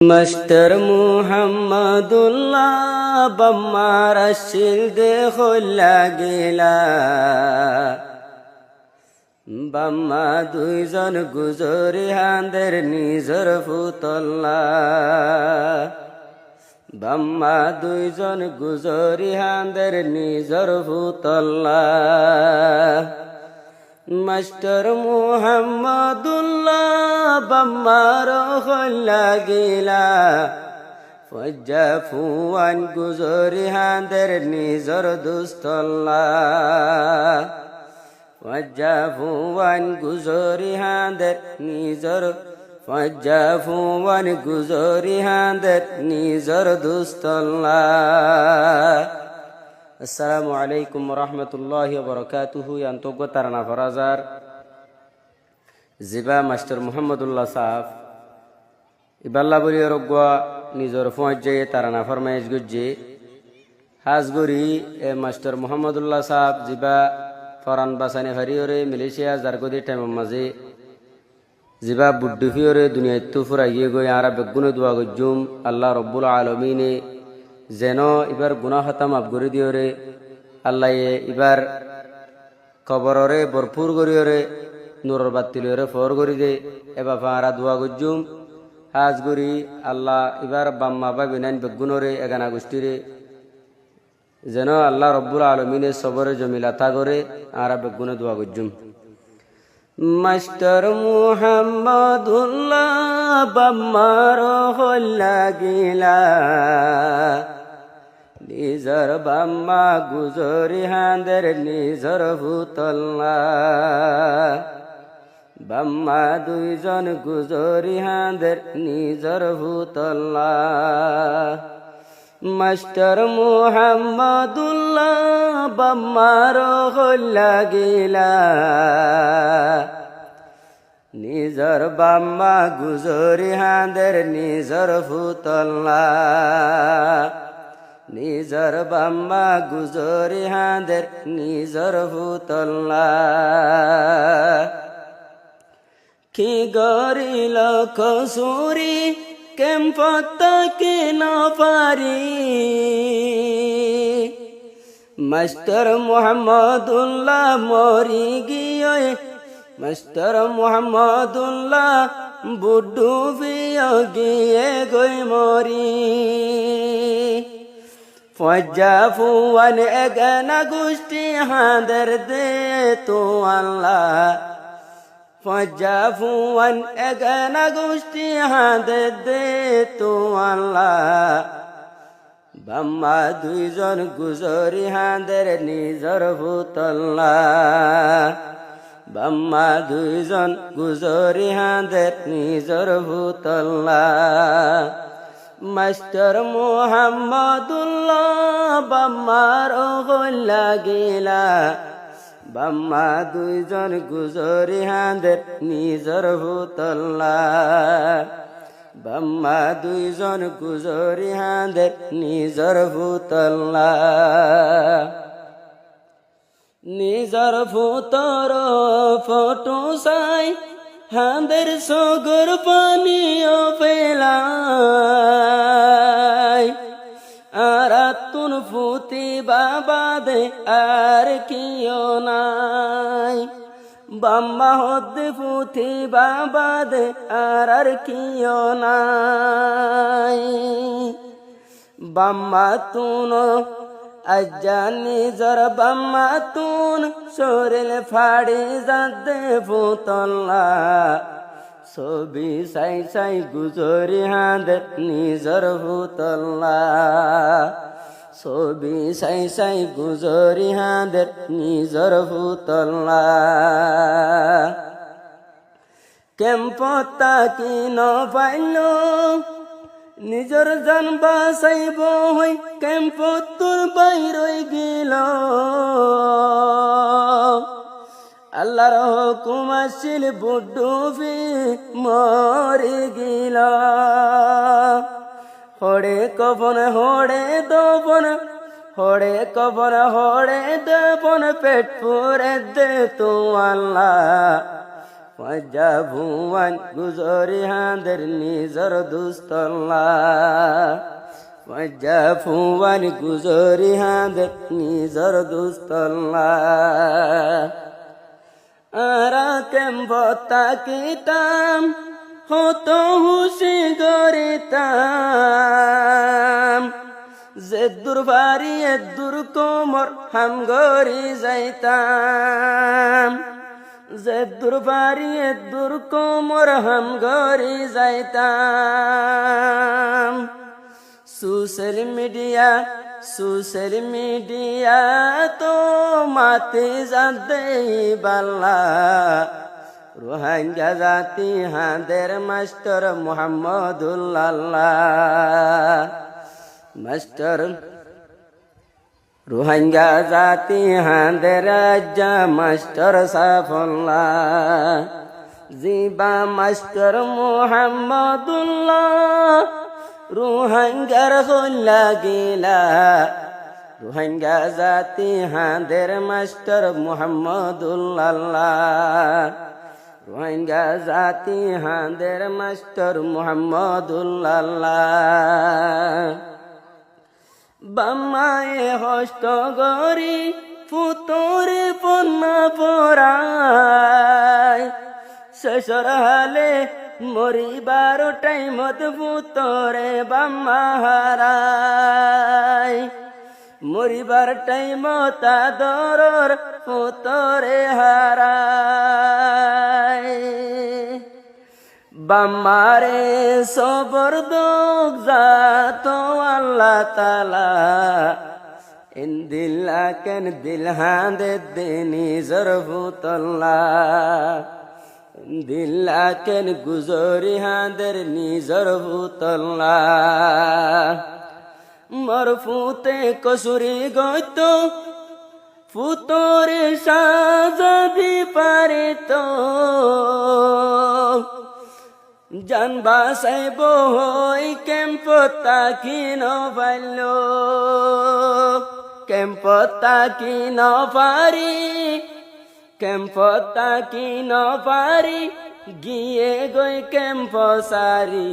Master মুহাম্মদুল্লাহ বাম্মার শিল দেখলা গেলা বাম্মা দুইজন গুজরি হাঁদের নিজর ফুতল্লা বাম্মা দুইজন গুজরি হাঁদের নিজর ফুতল্লা মাস্টার মুহাম্মদুল্লাহ বাম্মার হল্লা গেলা ফজ্জা ফুয়ান গুজরি হাঁদের নিজর দুস্তল্লা ফজ্জা ফুয়ান গুজরি হাঁদের নিজর ফজ্জা ফুয়ান গুজরি হাঁদের নিজর দুস্তল্লা। আসসালামু আলাইকুম রহমতুল্লাহি ওয়া বারাকাতুহু। ইয়ান্তোগ তারানা ফরাজার জিবা মাস্টার মুহাম্মদুল্লাহ সাহেব ইবাল্লা বলি রগা নিজর ফজ্জে তারানা ফরমাইশ গুজ্জে হাজগুরি এ মাস্টার মুহাম্মদুল্লাহ সাহেব জিবা ফরান বাসানে হারিয়রে মালয়েশিয়া জারগদি টাইম মাঝে জিবা বুড্ডি ফিয়রে দুনিয়া তো ফুরাইয়ে গই আরা বেগুনে দোয়া গজ্জুম আল্লাহ রব্বুল আলামিনে যেন এবার গুনাহ খাতাম আবগরি দিওরে আল্লাহ এবার কবররে ভরপুর করিওরে নূরের বাতিলরে ফর করি দে এবার ফাঁরা দোয়া গজ্জুম হাজ গরি আল্লাহ এবার বাম্মা বা বিনাইন বেগুনরে এগানা গোষ্ঠীরে যেন আল্লাহ রব্বুল আলমিনে সবরে জমিলাতা করে আরা বেগুনে দোয়া গজ্জুম। মাস্টার মুহাম্মদুল্লাহ বাম্মার হল্লা গিলা নিজর বাম্মা গুজরি হাঁদের নিজর ভূতল্লা বাম্মা দুইজন গুজরি হাঁদের নিজর ভূতল্লা মাস্টার মুহাম্মদুল্লাহ বাম্মার হল্লা গিলা নিজর বাম্মা গুজরি হাঁদের নিজর ভূতল্লা নিজর বাম্মা গুজরি হাঁদের নিজর ভূতল্লা কি গরিল কসুরি কেম্পতাকে না পারি মাস্টার মুহাম্মদুল্লাহ মরি গিয়ে মাস্টার মুহাম্মদুল্লাহ বুড্ডু বিয়ে গিয়ে গই মরি ফজ্জা ফুয়ান এগানা গোষ্ঠী হাঁদের দে তো আল্লাহ ফজ্জা ফুয়ান এগানা গোষ্ঠী হাঁদের দে তো আল্লাহ বাম্মা দুইজন গুজরি হাঁদের নিজর ভূতল্লা বাম্মা দুইজন গুজরি হাঁদের নিজর ভূতল্লা মাস্টার মুহাম্মদুল্লাহ বাম্মার হল্লা গিলা বাম্মা দুইজন গুজরি হাঁদের নিজর ভূতল্লা বাম্মা দুইজন গুজরি হাঁদের নিজর ভূতল্লা নিজর ভূতর ফটো সাই হাঁদের সগর পানিও পেলাই আর তুন ফুতি বাবা দে আর কিও নাই বাম্মা হদ্দে ফুতি বাবা দে আর কিও নাই বাম্মা তুন আজ্জা নিজর বাম্মা তুন শরীর ফাড়ি যাতে ফুতল্লা ছবি সাই সাই গুজরি হাঁদের নিজর ভূতল্লা ছবি সাই সাই গুজরি হাঁদের নিজর ভূতল্লা কেম্পতা কি ন পাইল নিজর জান বাসাইব হই কেম্পতুর বাইরই গেল আল্লাহর হুকুম আসিল বুড্ডু ফি মরি গিল হড়ে কবন হড়ে দবন হড়ে কবন হড়ে দবন পেট পুরে দে তো আল্লাহ পয়জা ভুয়ান গুজরি হাঁদের নিজর দুস্তল্লা পয়জা ভুয়ান গুজরি হাঁদের নিজর দুস্তল্লা আরা কেম্বতা কিতাম হতো হুশি গরিতাম যে দুর্বারি দূর কোমর হাম গরি যাইতাম যে দুর্বারি দূর কোমর হাম গরি যাইতাম সোশ্যাল মিডিয়া তো মাতে যাতে বাল্লা রোহিঙ্গা জাতি হাঁদের মাস্টার মুহাম্মদুল্লাহ মাস্টার রোহিঙ্গা জাতি হাঁদের রাজা মাস্টার সাফল্লাহ জিবা মাস্টার মুহাম্মদুল্লাহ রোহিঙ্গার হল্লা গিলা রোহিঙ্গা জাতি হাঁদের মাস্টার মুহাম্মদুল্লাহ রোহিঙ্গা জাতি হাঁদের মাস্টার মুহাম্মদুল্লাহ বাম্মায়ে হস্ত গরি ফুতরে পন্না পরায় শেষর হালে মরিবার টাইমত ফুতরে বাম্মা হারায় মরিবার টাইমত আদরর ফুতরে হারায় বাম্মারে সবর দুঃখ জাত আল্লাহ তালা ইন দিল্লা কেন দিল হাঁদে দিনী জরফুতল্লা দিল্লা কেন গুজরি হাঁদের নিজর ফুতল্লা মরফুতে কসুরি গইত ফুতরে সাজাদি পারে তো জান বাসাইব হই কেম্প তাকি নবাইল কেম্প তাকি নপারি কেম্প তাকি নপারি গিয়ে গই কেম্প সারি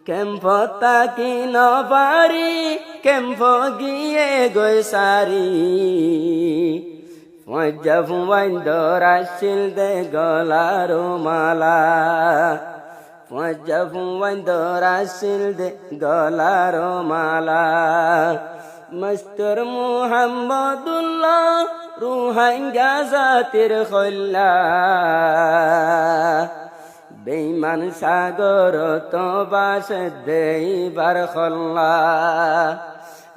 কেম্প তাকি নপারি কেম্প গিয়ে গই সারি পয়জা ভুয়াইন দরাশিল দে গলারো মালা পয়জা ভুয়াইন দরাশিল দে গলারো মালা মাস্টার মুহাম্মদুল্লাহ রোহিঙ্গা জাতির খল্লা বেঈমান সাগর তো বাস দেইবার খল্লা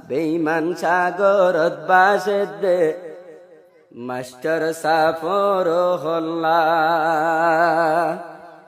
বেঈমান সাগরত বাস দে মাস্টার সাফর হল্লা